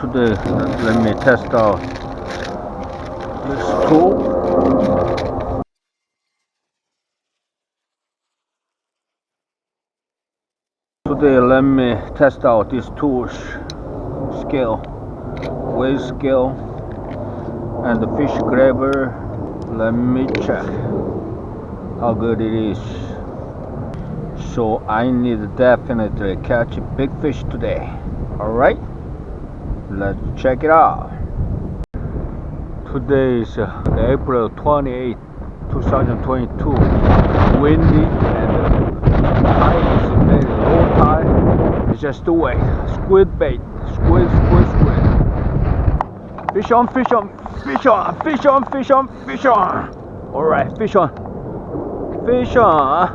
Today, let me test out this tool. Today, let me test out this tool scale, weight scale, and the fish grabber. Let me check how good it is. So I need definitely catch a big fish today. Alright, let's check it out. Today is April 28, 2022. Windy and the tide is very low tide. It's just the way. Squid bait. Squid. Fish on, fish on, fish on, fish on, fish on, fish on. Alright, fish on. Fish on.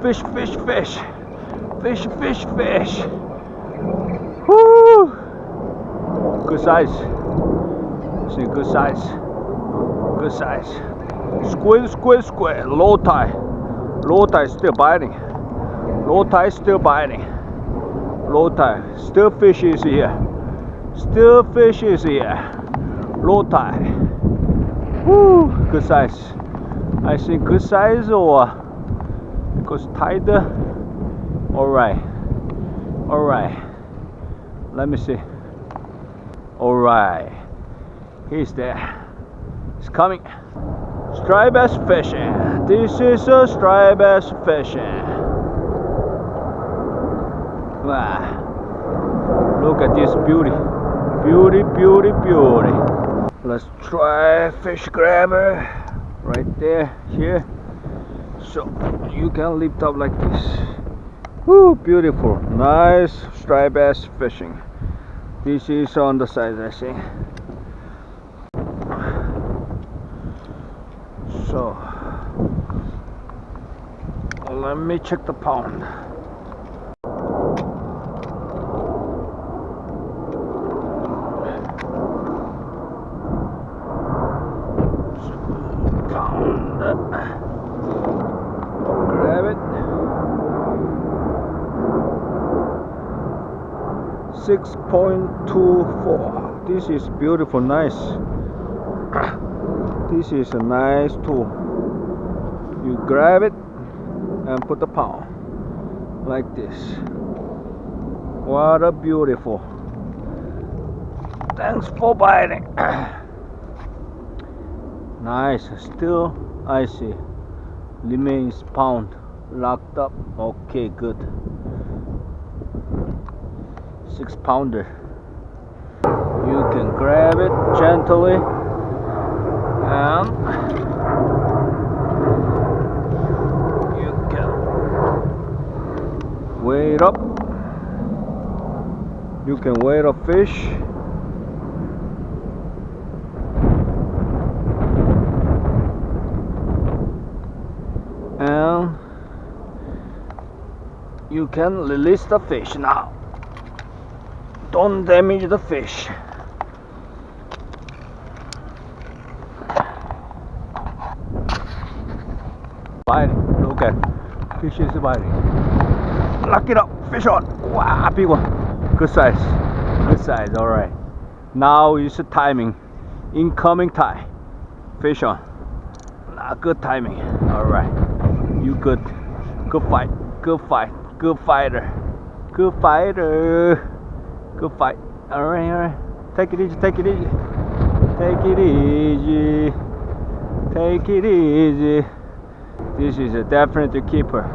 Fish. Fish. Woo! Good size. See, good size. Squid. Low tide still biting. Low tide. Still fish is here. Low tide. Woo! Good size. I think good size or because tide. Alright. Let me see. Alright. He's there. He's coming. Striped bass fishing. This is a striped bass fishing. Wow. Look at this beauty. Beauty. Let's try fish grabber. Right there, here. So you can lift up like this. Woo, beautiful. Nice striped bass fishing. This is on the side, I see. So let me check the pound. Grab it. 6.24. This is beautiful, nice. This is a nice tool. You grab it and put the pound like this. What a beautiful. Thanks for biting. Nice. Still I see remains pound locked up. Okay, good. 6 pounder. You can grab it gently and you can weigh it up. You can weigh a fish. And you can release the fish now. Don't damage the fish. Biting. Look at fish is biting. Lock it up. Fish on. Wow, big one. Good size. Alright. Now is the timing. Incoming tide. Fish on. Good timing. Alright. You good. Good fight. Good fighter. Alright. Take it easy. This is a definitely keeper.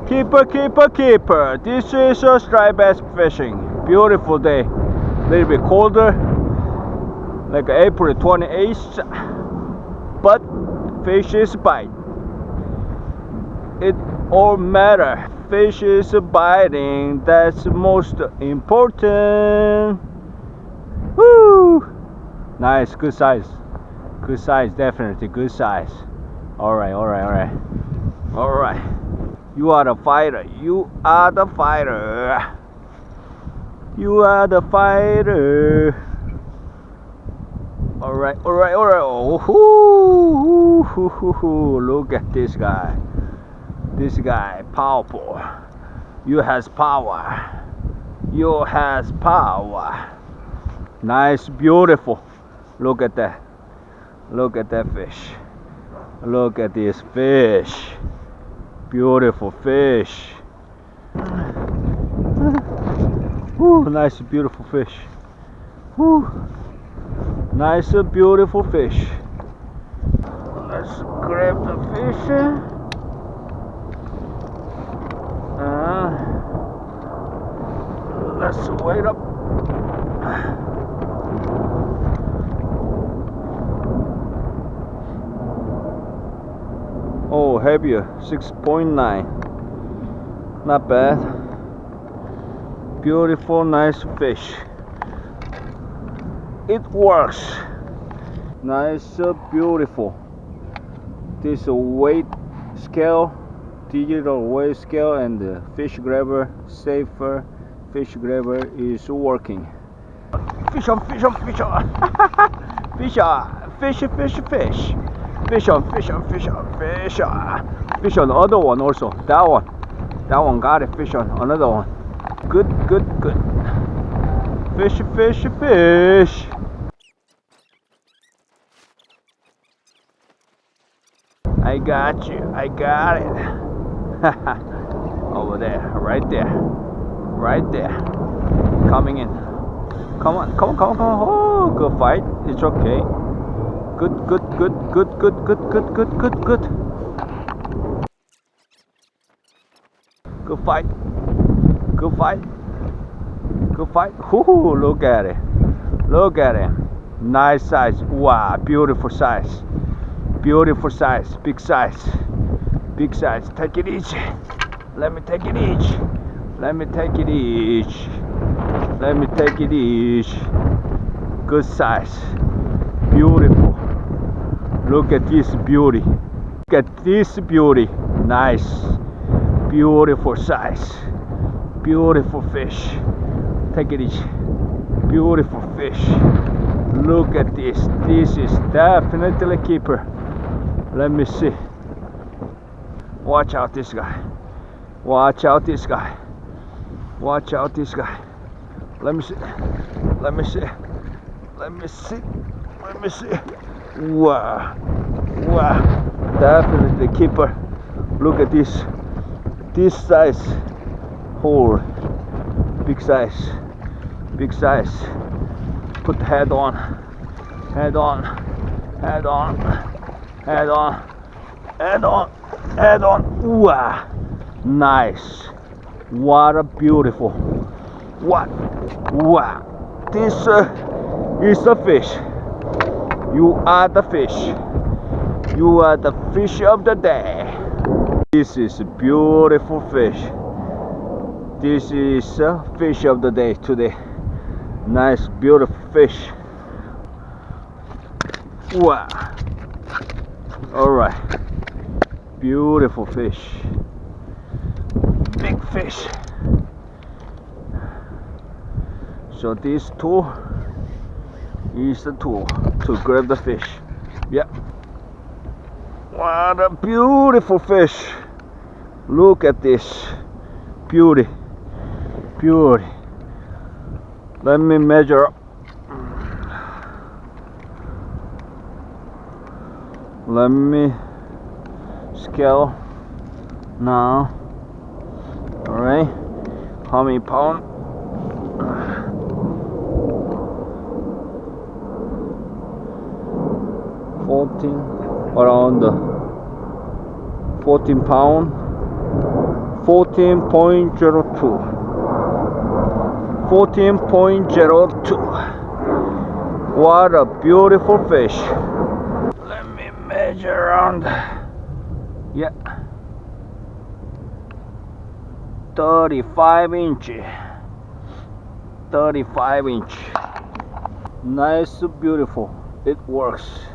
Keeper. This is a striped bass fishing. Beautiful day. Little bit colder, like April 28th, but fish is bite. It all matter. Fish is biting. That's most important. Woo! Nice, good size, definitely good size. Alright. You are the fighter. Alright. Oh, look at this guy. Powerful. You has power. You has power. Nice, beautiful. Look at that. Look at that fish. Look at this fish. Beautiful fish. Woo, nice, beautiful fish. Woo. Nice, beautiful fish. Let's grab the fish. Let's wait up. Oh, heavier, 6.9. Not bad. Beautiful, nice fish. It works. Nice, beautiful. This weight scale, digital weight scale, and the fish grabber, safer fish grabber is working. Fish on, fish on, fish on. Fish on, fish, fish, fish. Fish on, fish on, fish on, fish on. Fish on the other one also. That one got it. Fish on another one. Good, good, good. Fish, fish, fish. I got you. I got it. Over there, right there, right there. Coming in. Come on, come on, come on, come on. Oh, good fight. It's okay. Good, good, good, good, good, good, good, good, good, good. Good fight. Good fight. Good fight. Whoo, look at it. Look at it. Nice size. Wow, beautiful size. Beautiful size. Big size. Big size. Take it easy. Let me take it easy. Let me take it easy. Let me take it easy. Good size. Beautiful. Look at this beauty. Look at this beauty. Nice. Beautiful size. Beautiful fish. Take it easy. Beautiful fish. Look at this. This is definitely a keeper. Let me see. Watch out this guy. Watch out this guy. Watch out this guy. Let me see. Let me see. Let me see. Let me see. Wow. Wow. Definitely keeper. Look at this. This size. Hole. Big size. Big size. Put the head on. Head on. Head on. Head on. Head on. Head on. Wow. Nice. What a beautiful. What? Wow. This is a fish. You are the fish. You are the fish of the day. This is a beautiful fish. This is a fish of the day today. Nice, beautiful fish. Wow. Alright. Beautiful fish. Big fish. So this tool is the tool to grab the fish. Yeah. What a beautiful fish. Look at this. Beauty. Beauty. Let me measure up. Let me scale now. Alright. How many pounds? 14, around 14 pound, 14.02, 14.02. What a beautiful fish. Let me measure around. Yeah, 35 inches. 35 inch. Nice, beautiful. It works.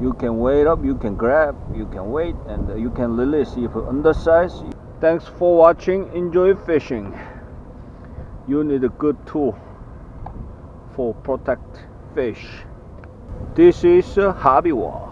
You can wait up, you can grab, you can wait, and you can release if undersize. Thanks for watching. Enjoy fishing. You need a good tool for protect fish. This is a hobby world.